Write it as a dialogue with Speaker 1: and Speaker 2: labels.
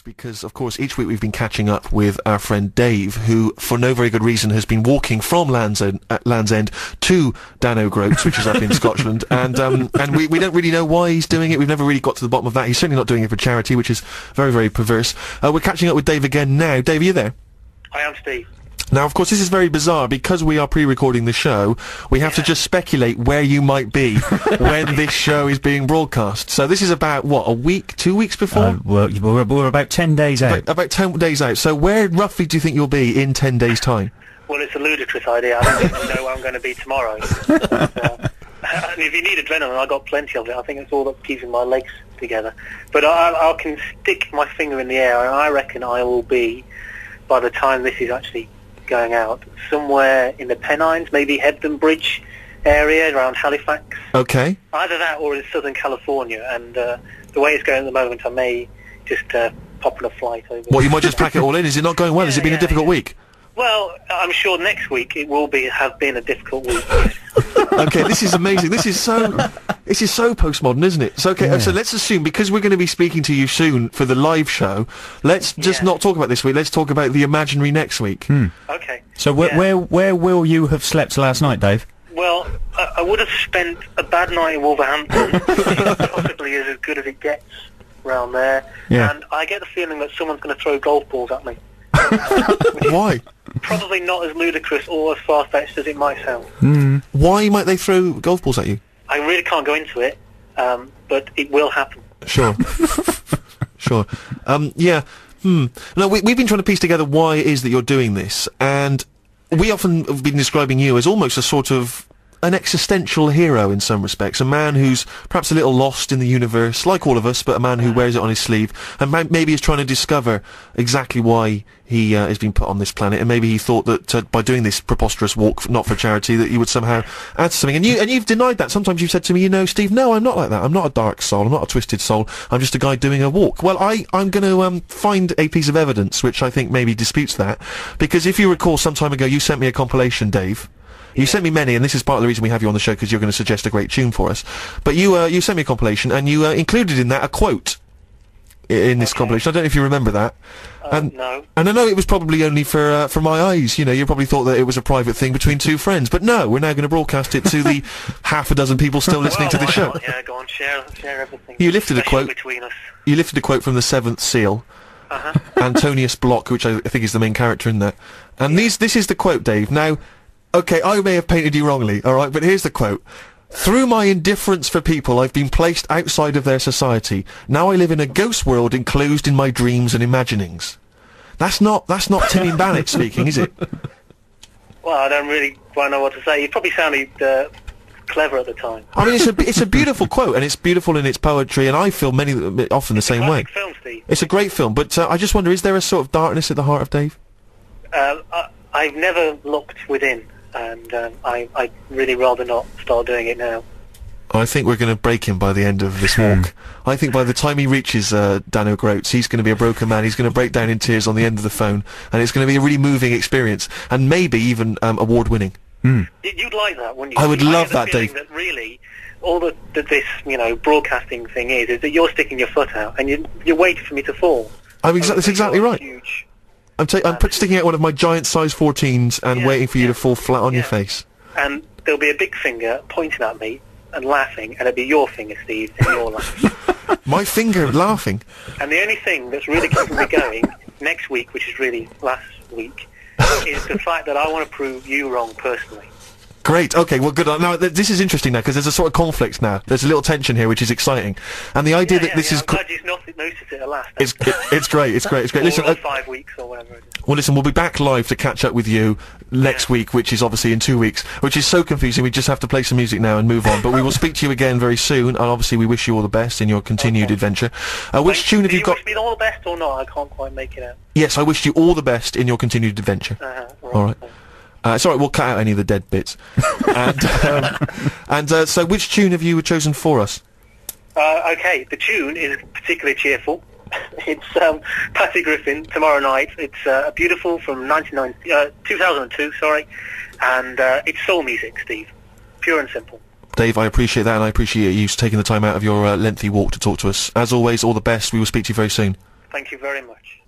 Speaker 1: because, of course, each week we've been catching up with our friend Dave, who, for no very good reason, has been walking from Land's End to Dan O'Groats, which is up in Scotland, and we don't really know why he's doing it. We've never really got to the bottom of that. He's certainly not doing it for charity, which is very, very perverse. We're catching up with Dave again now. Dave, are you there?
Speaker 2: I am, Steve.
Speaker 1: Now, of course, this is very bizarre. Because we are pre-recording the show, we have to just speculate where you might be when this show is being broadcast. So this is about, what, a week, 2 weeks before?
Speaker 3: Well, we're about 10 days out.
Speaker 1: About 10 days out. So where, roughly, do you think you'll be in 10 days' time?
Speaker 2: Well, it's a ludicrous idea. I don't even know where I'm going to be tomorrow. But, if you need adrenaline, I've got plenty of it. I think it's all that's keeping my legs together. But I can stick my finger in the air, and I reckon I will be, by the time this is actually going out, somewhere in the Pennines, maybe Hebden Bridge area around Halifax.
Speaker 1: Okay.
Speaker 2: Either that or in Southern California, and the way it's going at the moment, I may just pop on a flight over.
Speaker 1: What, you might just pack it all in? Is it not going well? Has it been a difficult week?
Speaker 2: Well, I'm sure next week it will have been a difficult week.
Speaker 1: Okay, this is amazing. This is so postmodern, isn't it? So, okay, so let's assume, because we're going to be speaking to you soon for the live show, let's just not talk about this week. Let's talk about the imaginary next week.
Speaker 2: Okay.
Speaker 3: So where will you have slept last night, Dave?
Speaker 2: Well, I would have spent a bad night in Wolverhampton, possibly as good as it gets round there.
Speaker 3: Yeah.
Speaker 2: And I get the feeling that someone's going to throw golf balls at me.
Speaker 1: Why?
Speaker 2: Probably not as ludicrous or as far-fetched as it might sound.
Speaker 1: Why might they throw golf balls at you?
Speaker 2: I really can't go into it, but it will happen.
Speaker 1: Sure. Sure. Yeah. No, we've been trying to piece together why it is that you're doing this, and we often have been describing you as almost a sort of an existential hero in some respects, a man who's perhaps a little lost in the universe, like all of us, but a man who wears it on his sleeve, and maybe is trying to discover exactly why he has been put on this planet, and maybe he thought that by doing this preposterous walk, not for charity, that he would somehow add something. And you've denied that. Sometimes you've said to me, you know, Steve, no, I'm not like that. I'm not a dark soul. I'm not a twisted soul. I'm just a guy doing a walk. Well, I'm going to find a piece of evidence which I think maybe disputes that, because if you recall, some time ago you sent me a compilation, Dave. You sent me many, and this is part of the reason we have you on the show, because you're going to suggest a great tune for us. But you sent me a compilation, and you included in that a quote in this compilation. I don't know if you remember that.
Speaker 2: No.
Speaker 1: And I know it was probably only for my eyes. You know, you probably thought that it was a private thing between two friends. But no, we're now going to broadcast it to the half a dozen people still listening to the show.
Speaker 2: Yeah, go on, share everything.
Speaker 1: You lifted a quote
Speaker 2: between us.
Speaker 1: You lifted a quote from The Seventh Seal. Antonius Block, which I think is the main character in that. And this is the quote, Dave. Now, okay, I may have painted you wrongly, all right, but here's the quote. Through my indifference for people, I've been placed outside of their society. Now I live in a ghost world enclosed in my dreams and imaginings. That's not Timmy Bannett speaking, is it?
Speaker 2: Well, I don't really quite know what to say. He probably sounded clever at the time.
Speaker 1: I mean, it's a beautiful quote, and it's beautiful in its poetry, and I feel often the same way.
Speaker 2: It's a classic film, Steve.
Speaker 1: It's a great film, but I just wonder, is there a sort of darkness at the heart of Dave?
Speaker 2: I've never looked within. And I'd really rather not start doing it now.
Speaker 1: I think we're going to break him by the end of this walk. I think by the time he reaches Dan O'Groats, he's going to be a broken man. He's going to break down in tears on the end of the phone, and it's going to be a really moving experience, and maybe even award-winning.
Speaker 2: You'd like that, wouldn't you?
Speaker 1: I would love that, Dave.
Speaker 2: That really, all that this broadcasting thing is that you're sticking your foot out, and you're waiting for me to fall.
Speaker 1: That's exactly right.
Speaker 2: Huge.
Speaker 1: I'm sticking out one of my giant size 14s and waiting for you to fall flat on your face.
Speaker 2: And there'll be a big finger pointing at me and laughing, and it'll be your finger, Steve, and you're laughing.
Speaker 1: My finger laughing? And
Speaker 2: the only thing that's really keeping me going next week, which is really last week, is the fact that I want to prove you wrong personally.
Speaker 1: Great. Okay. Well, good. Now this is interesting now, because there's a sort of conflict now. There's a little tension here, which is exciting, and the idea that this is.
Speaker 2: I'm glad you've noticed it at last.
Speaker 1: It's great. It's great. It's great. Listen,
Speaker 2: 5 weeks or whatever it is.
Speaker 1: Well, listen, we'll be back live to catch up with you next week, which is obviously in 2 weeks, which is so confusing. We just have to play some music now and move on. But we will speak to you again very soon, and obviously we wish you all the best in your continued adventure. Which tune have you got?
Speaker 2: Wish me all the best or not? I can't quite make it out.
Speaker 1: Yes, I wish you all the best in your continued adventure. All right. It's all right, we'll cut out any of the dead bits. So which tune have you chosen for us?
Speaker 2: Okay, the tune is particularly cheerful. It's Patty Griffin, Tomorrow Night. It's beautiful from 2002, and it's soul music, Steve. Pure and simple.
Speaker 1: Dave, I appreciate that, and I appreciate you taking the time out of your lengthy walk to talk to us. As always, all the best. We will speak to you very soon.
Speaker 2: Thank you very much.